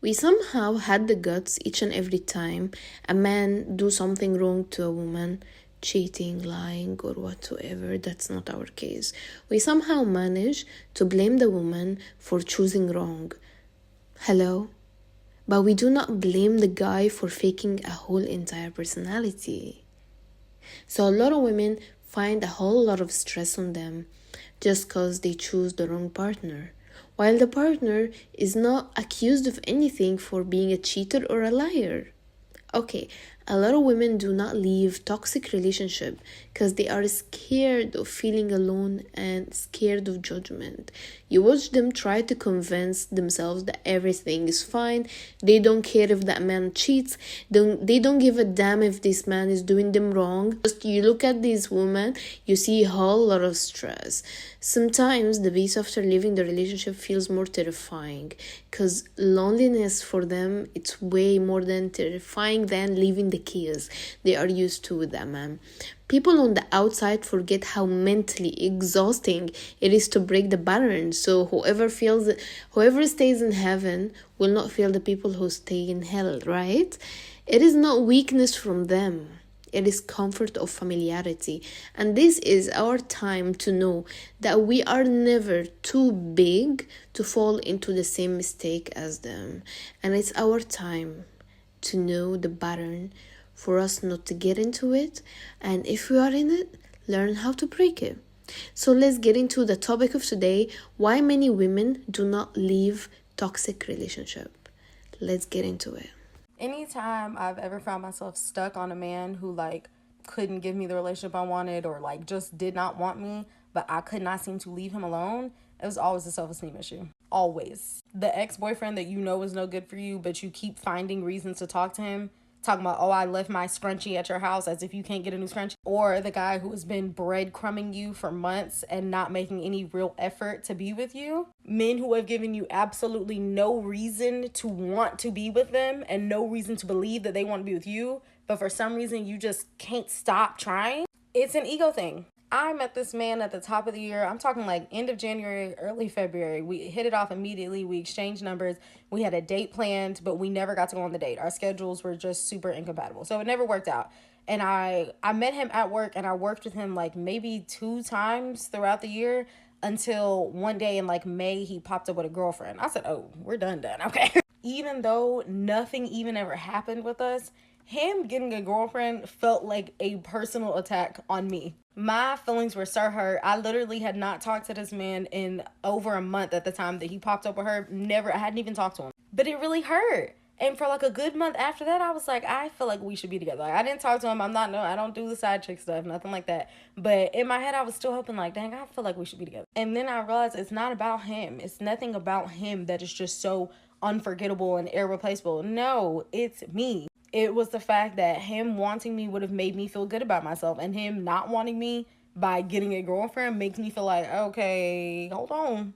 We somehow had the guts each and every time a man do something wrong to a woman, cheating, lying, or whatsoever. That's not our case. We somehow manage to blame the woman for choosing wrong. Hello? But we do not blame the guy for faking a whole entire personality. So a lot of women find a whole lot of stress on them just because they choose the wrong partner, while the partner is not accused of anything for being a cheater or a liar. Okay, a lot of women do not leave toxic relationship because they are scared of feeling alone and scared of judgment. You watch them try to convince themselves that everything is fine. They don't care if that man cheats. They don't give a damn if this man is doing them wrong. Just you look at these women, you see a whole lot of stress. Sometimes the peace after leaving the relationship feels more terrifying because loneliness for them, it's way more than terrifying than leaving the keys they are used to with that man. People on the outside forget how mentally exhausting it is to break the pattern. So whoever stays in heaven will not feel the people who stay in hell, right? It is not weakness from them. It is comfort of familiarity. And this is our time to know that we are never too big to fall into the same mistake as them. And it's our time to know the pattern for us not to get into it. And if we are in it, learn how to break it. So let's get into the topic of today, why many women do not leave toxic relationship. Let's get into it. Anytime I've ever found myself stuck on a man who couldn't give me the relationship I wanted or just did not want me, but I could not seem to leave him alone, it was always a self-esteem issue. Always. The ex-boyfriend that you know is no good for you, but you keep finding reasons to talk to him, talking about, oh, I left my scrunchie at your house, as if you can't get a new scrunchie. Or the guy who has been breadcrumbing you for months and not making any real effort to be with you. Men who have given you absolutely no reason to want to be with them and no reason to believe that they want to be with you, but for some reason you just can't stop trying. It's an ego thing. I met this man at the top of the year. I'm talking end of January, early February. We hit it off immediately. We exchanged numbers. We had a date planned, but we never got to go on the date. Our schedules were just super incompatible. So it never worked out. And I met him at work, and I worked with him maybe 2 times throughout the year until one day in May, he popped up with a girlfriend. I said, oh, we're done. Okay. Even though nothing even ever happened with us, him getting a girlfriend felt like a personal attack on me. My feelings were so hurt. I literally had not talked to this man in over a month at the time that he popped up with her. I hadn't even talked to him. But it really hurt. And for a good month after that, I was like, I feel like we should be together. I didn't talk to him. I don't do the side chick stuff, nothing like that. But in my head, I was still hoping dang, I feel like we should be together. And then I realized it's not about him. It's nothing about him that is just so unforgettable and irreplaceable. No, it's me. It was the fact that him wanting me would have made me feel good about myself, and him not wanting me by getting a girlfriend makes me feel like, okay, hold on.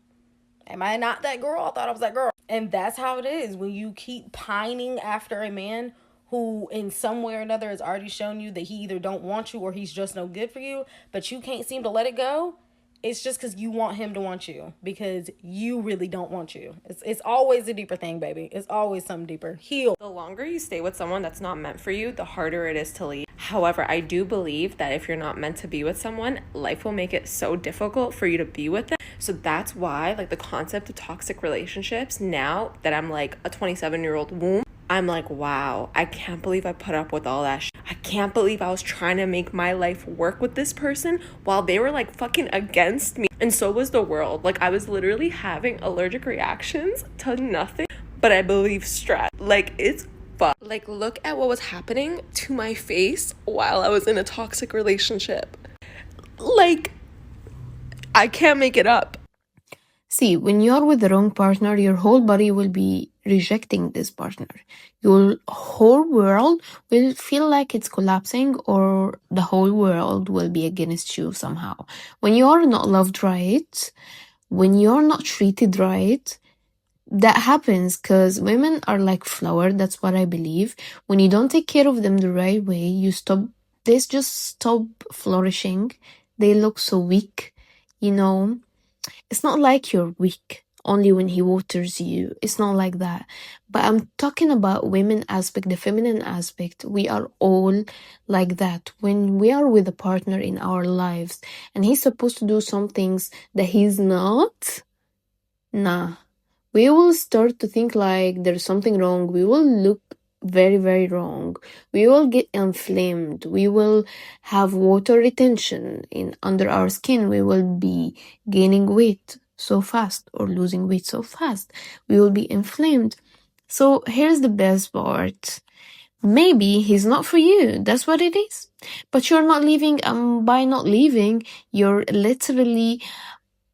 Am I not that girl? I thought I was that girl. And that's how it is when you keep pining after a man who in some way or another has already shown you that he either don't want you or he's just no good for you, but you can't seem to let it go. It's just because you want him to want you, because you really don't want you. It's always a deeper thing, baby. It's always something deeper. Heal. The longer you stay with someone that's not meant for you, the harder it is to leave. However, I do believe that if you're not meant to be with someone, life will make it so difficult for you to be with them. So that's why the concept of toxic relationships, now that I'm a 27-year-old womb, I'm wow, I can't believe I put up with all that shit. I can't believe I was trying to make my life work with this person while they were fucking against me. And so was the world. I was literally having allergic reactions to nothing, but I believe stress. It's fucked. Look at what was happening to my face while I was in a toxic relationship. I can't make it up. See, when you're with the wrong partner, your whole body will be rejecting this partner. Your whole world will feel like it's collapsing, or the whole world will be against you somehow. When you're not loved right, when you're not treated right, that happens because women are like flower. That's what I believe. When you don't take care of them the right way, they just stop flourishing. They look so weak, It's not like you're weak only when he waters you. It's not like that. But I'm talking about women aspect, the feminine aspect. We are all like that. When we are with a partner in our lives and he's supposed to do some things that he's not, nah. We will start to think like there's something wrong. We will look very, very wrong. We will get inflamed. We will have water retention in under our skin. We will be gaining weight so fast or losing weight so fast. We will be inflamed. So here's the best part. Maybe he's not for you. That's what it is. But you're not leaving, by not leaving, you're literally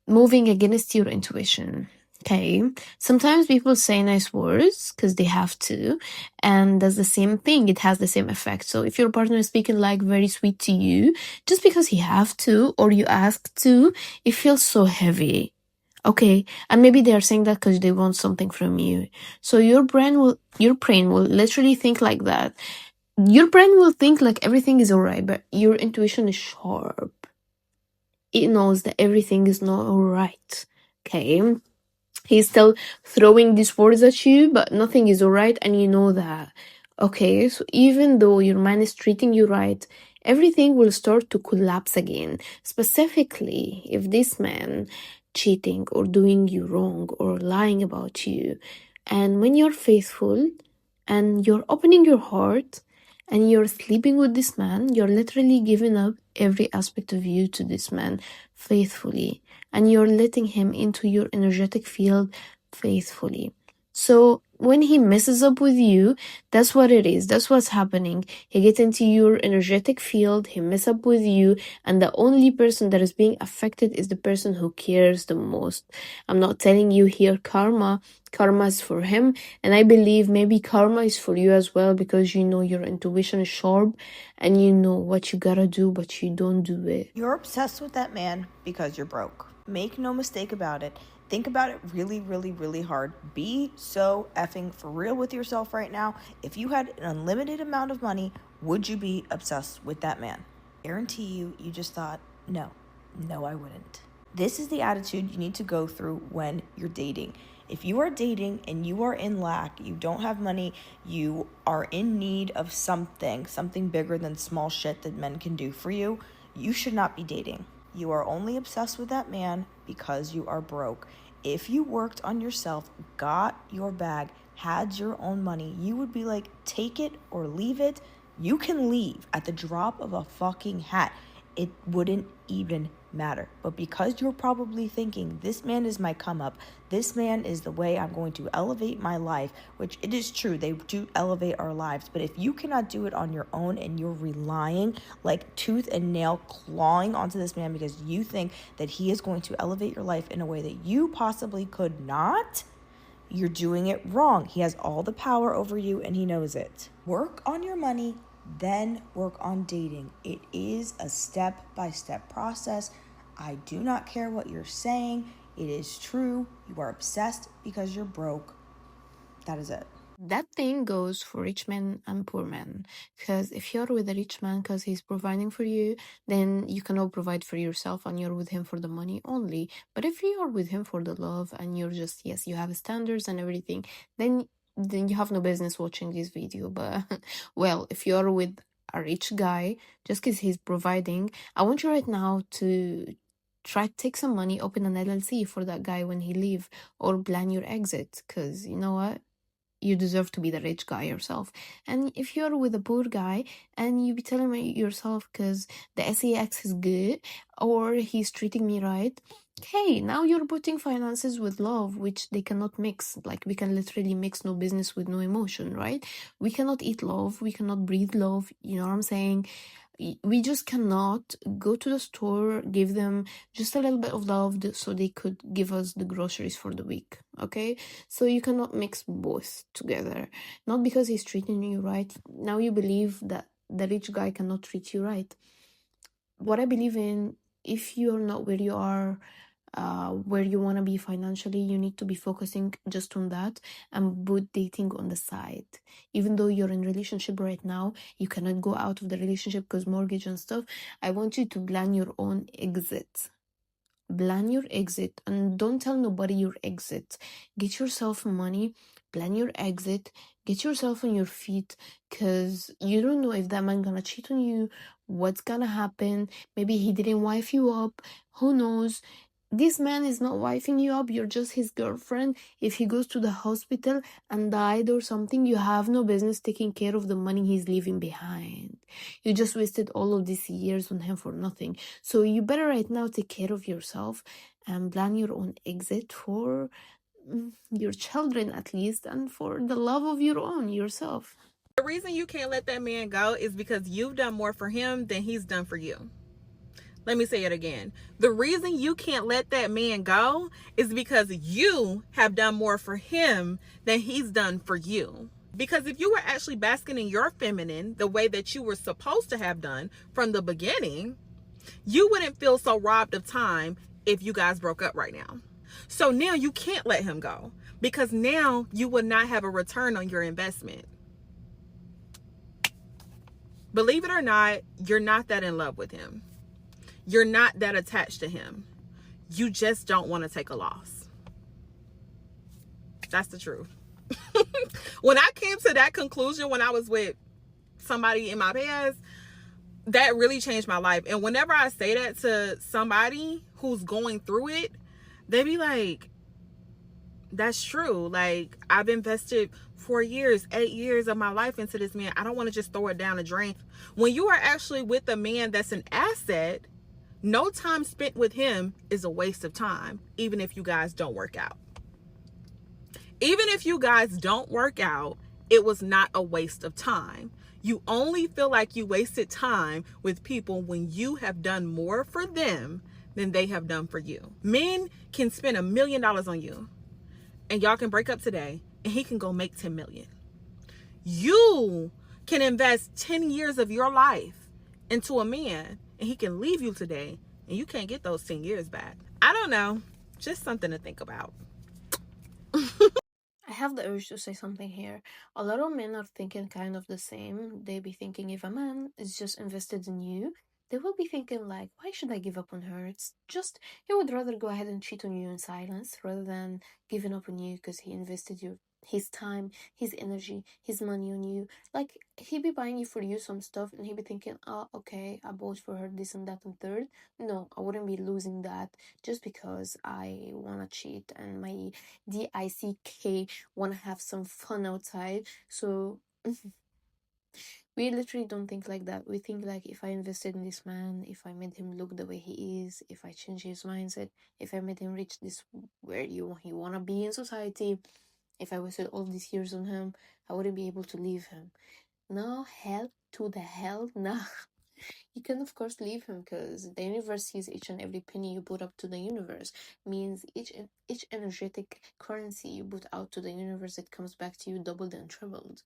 moving against your intuition. Okay, sometimes people say nice words because they have to, and that's the same thing. It has the same effect. So if your partner is speaking like very sweet to you, just because he have to or you ask to, it feels so heavy. Okay, and maybe they are saying that because they want something from you. So your brain will literally think like that. Your brain will think like everything is alright, but your intuition is sharp. It knows that everything is not alright. Okay? He's still throwing these words at you, but nothing is alright, and you know that. Okay? So even though your mind is treating you right, everything will start to collapse again. Specifically, if this man cheating or doing you wrong or lying about you, and when you're faithful and you're opening your heart and you're sleeping with this man, you're literally giving up every aspect of you to this man faithfully, and you're letting him into your energetic field faithfully. So when he messes up with you, that's what it is. That's what's happening. He gets into your energetic field, he messes up with you, and the only person that is being affected is the person who cares the most. I'm not telling you here karma. Karma is for him, and I believe maybe karma is for you as well, because you know your intuition is sharp and you know what you gotta do, but you don't do it. You're obsessed with that man because you're broke. Make no mistake about it. Think about it really, really, really hard. Be so effing for real with yourself right now. If you had an unlimited amount of money, would you be obsessed with that man? Guarantee you just thought, no, I wouldn't. This is the attitude you need to go through when you're dating. If you are dating and you are in lack, you don't have money, you are in need of something bigger than small shit that men can do for you, you should not be dating. You are only obsessed with that man because you are broke. If you worked on yourself, got your bag, had your own money, you would be like, take it or leave it. You can leave at the drop of a fucking hat. It wouldn't even matter. But because you're probably thinking, this man is my come up, this man is the way I'm going to elevate my life, which it is true, they do elevate our lives. But if you cannot do it on your own and you're relying like tooth and nail clawing onto this man because you think that he is going to elevate your life in a way that you possibly could not, you're doing it wrong. He has all the power over you and he knows it. Work on your money, then work on dating. It is a step-by-step process. I do not care what you're saying. It is true. You are obsessed because you're broke. That is it. That thing goes for rich men and poor men. Because if you're with a rich man because he's providing for you, then you cannot provide for yourself and you're with him for the money only. But if you are with him for the love and you're just, yes, you have standards and everything, then you have no business watching this video. But, well, if you're with a rich guy, just because he's providing, I want you right now to try to take some money, open an LLC for that guy when he leave, or plan your exit. Because, you know what? You deserve to be the rich guy yourself. And if you're with a poor guy and you be telling yourself because the sex is good or he's treating me right, hey, now you're putting finances with love, which they cannot mix. Like, we can literally mix no business with no emotion, right? We cannot eat love, we cannot breathe love, you know what I'm saying? We just cannot go to the store, give them just a little bit of love so they could give us the groceries for the week, okay? So you cannot mix both together. Not because he's treating you right. Now you believe that the rich guy cannot treat you right. What I believe in, if you're not where you are, where you want to be financially, you need to be focusing just on that and put dating on the side. Even though you're in relationship right now, you cannot go out of the relationship because mortgage and stuff. I want you to plan your own exit. Plan your exit and don't tell nobody your exit. Get yourself money, plan your exit, get yourself on your feet, because you don't know if that man gonna cheat on you, what's gonna happen. Maybe he didn't wife you up, who knows. This man is not wifing you up, you're just his girlfriend. If he goes to the hospital and died or something, you have no business taking care of the money he's leaving behind. You just wasted all of these years on him for nothing. So you better right now take care of yourself and plan your own exit for your children at least, and for the love of your own yourself. The reason you can't let that man go is because you've done more for him than he's done for you. Let me say it again. The reason you can't let that man go is because you have done more for him than he's done for you. Because if you were actually basking in your feminine the way that you were supposed to have done from the beginning, you wouldn't feel so robbed of time if you guys broke up right now. So now you can't let him go, because now you would not have a return on your investment. Believe it or not, you're not that in love with him. You're not that attached to him. You just don't want to take a loss. That's the truth. When I came to that conclusion when I was with somebody in my past, that really changed my life. And whenever I say that to somebody who's going through it, they be like, that's true. Like, I've invested 4 years, 8 years of my life into this man. I don't want to just throw it down the drain. When you are actually with a man that's an asset, no time spent with him is a waste of time, even if you guys don't work out. Even if you guys don't work out, it was not a waste of time. You only feel like you wasted time with people when you have done more for them than they have done for you. Men can spend $1 million on you, and y'all can break up today, and he can go make 10 million. You can invest 10 years of your life into a man, and he can leave you today, and you can't get those 10 years back. I don't know. Just something to think about. I have the urge to say something here. A lot of men are thinking kind of the same. They be thinking if a man is just invested in you, they will be thinking like, why should I give up on her? It's just, he would rather go ahead and cheat on you in silence rather than giving up on you because he invested his time, his energy, his money on you. Like, he be buying you for you some stuff and he be thinking, oh, okay, I bought for her this and that and third. No, I wouldn't be losing that just because I want to cheat and my DICK want to have some fun outside. So we literally don't think like that. We think like, if I invested in this man, if I made him look the way he is, if I change his mindset, if I made him reach this where he want to be in society, if I wasted all these years on him, I wouldn't be able to leave him. No, hell to the hell, nah. You can of course leave him because the universe sees each and every penny you put up to the universe. Means each energetic currency you put out to the universe, it comes back to you doubled and trebled.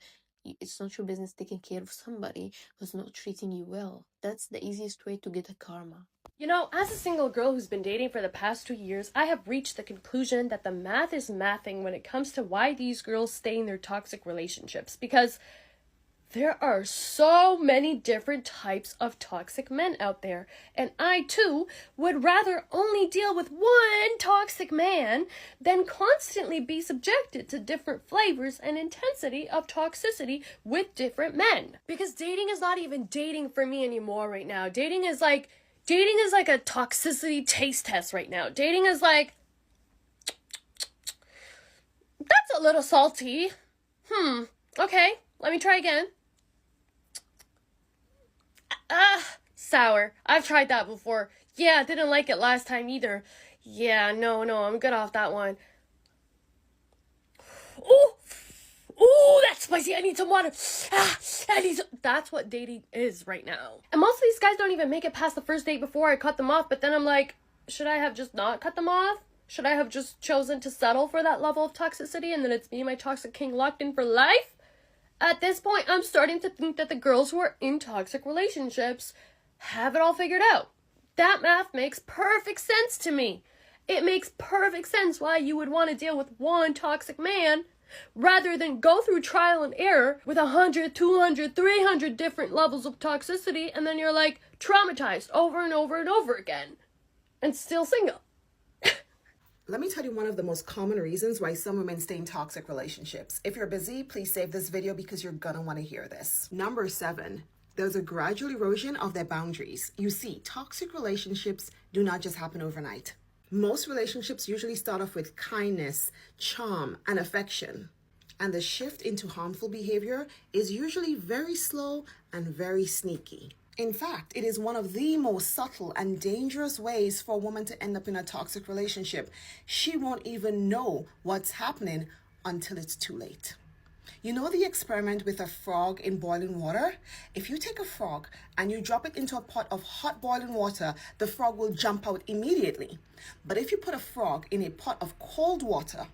It's not your business taking care of somebody who's not treating you well. That's the easiest way to get a karma. You know, as a single girl who's been dating for the past 2 years, I have reached the conclusion that the math is mathing when it comes to why these girls stay in their toxic relationships. Because there are so many different types of toxic men out there. And I, too, would rather only deal with one toxic man than constantly be subjected to different flavors and intensity of toxicity with different men. Because dating is not even dating for me anymore right now. Dating is like a toxicity taste test right now. Dating is like, that's a little salty. Okay, let me try again. Sour. I've tried that before. Yeah, didn't like it last time either. Yeah, no, I'm good off that one. Ooh, that's spicy. I need some water. That's what dating is right now. And most of these guys don't even make it past the first date before I cut them off, but then I'm like, should I have just not cut them off? Should I have just chosen to settle for that level of toxicity and then it's me and my toxic king locked in for life? At this point, I'm starting to think that the girls who are in toxic relationships have it all figured out. That math makes perfect sense to me. It makes perfect sense why you would want to deal with one toxic man rather than go through trial and error with 100, 200, 300 different levels of toxicity and then you're like traumatized over and over and over again and still single. Let me tell you one of the most common reasons why some women stay in toxic relationships. If you're busy, please save this video because you're gonna want to hear this. Number 7, there's a gradual erosion of their boundaries. You see, toxic relationships do not just happen overnight. Most relationships usually start off with kindness, charm, and affection. And the shift into harmful behavior is usually very slow and very sneaky. In fact, it is one of the most subtle and dangerous ways for a woman to end up in a toxic relationship. She won't even know what's happening until it's too late. You know the experiment with a frog in boiling water? If you take a frog and you drop it into a pot of hot boiling water, the frog will jump out immediately. But if you put a frog in a pot of cold water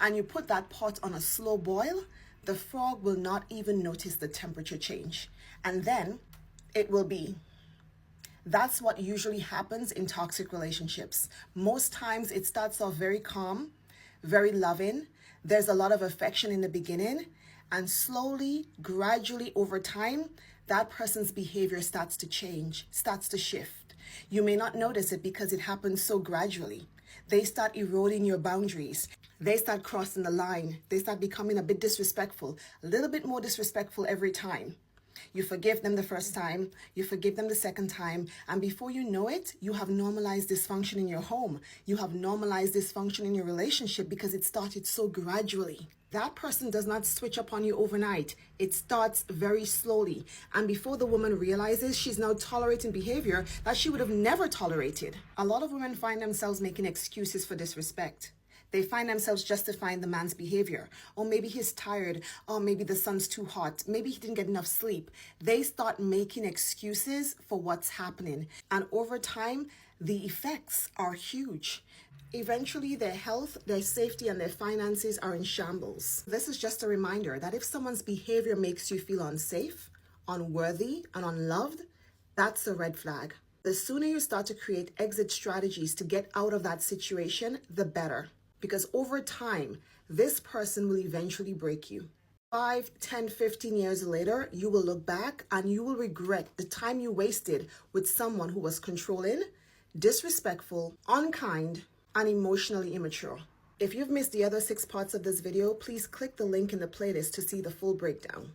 and you put that pot on a slow boil, the frog will not even notice the temperature change. And then it will be. That's what usually happens in toxic relationships. Most times it starts off very calm, very loving. There's a lot of affection in the beginning, and slowly, gradually over time, that person's behavior starts to change, starts to shift. You may not notice it because it happens so gradually. They start eroding your boundaries. They start crossing the line. They start becoming a bit disrespectful, a little bit more disrespectful every time. You forgive them the first time, you forgive them the second time, and before you know it, you have normalized dysfunction in your home. You have normalized dysfunction in your relationship because it started so gradually. That person does not switch up on you overnight. It starts very slowly. And before the woman realizes, she's now tolerating behavior that she would have never tolerated. A lot of women find themselves making excuses for disrespect. They find themselves justifying the man's behavior. Or maybe he's tired. Or maybe the sun's too hot. Maybe he didn't get enough sleep. They start making excuses for what's happening. And over time, the effects are huge. Eventually, their health, their safety, and their finances are in shambles. This is just a reminder that if someone's behavior makes you feel unsafe, unworthy, and unloved, that's a red flag. The sooner you start to create exit strategies to get out of that situation, the better. Because over time, this person will eventually break you. 5, 10, 15 years later, you will look back and you will regret the time you wasted with someone who was controlling, disrespectful, unkind, and emotionally immature. If you've missed the other 6 parts of this video, please click the link in the playlist to see the full breakdown.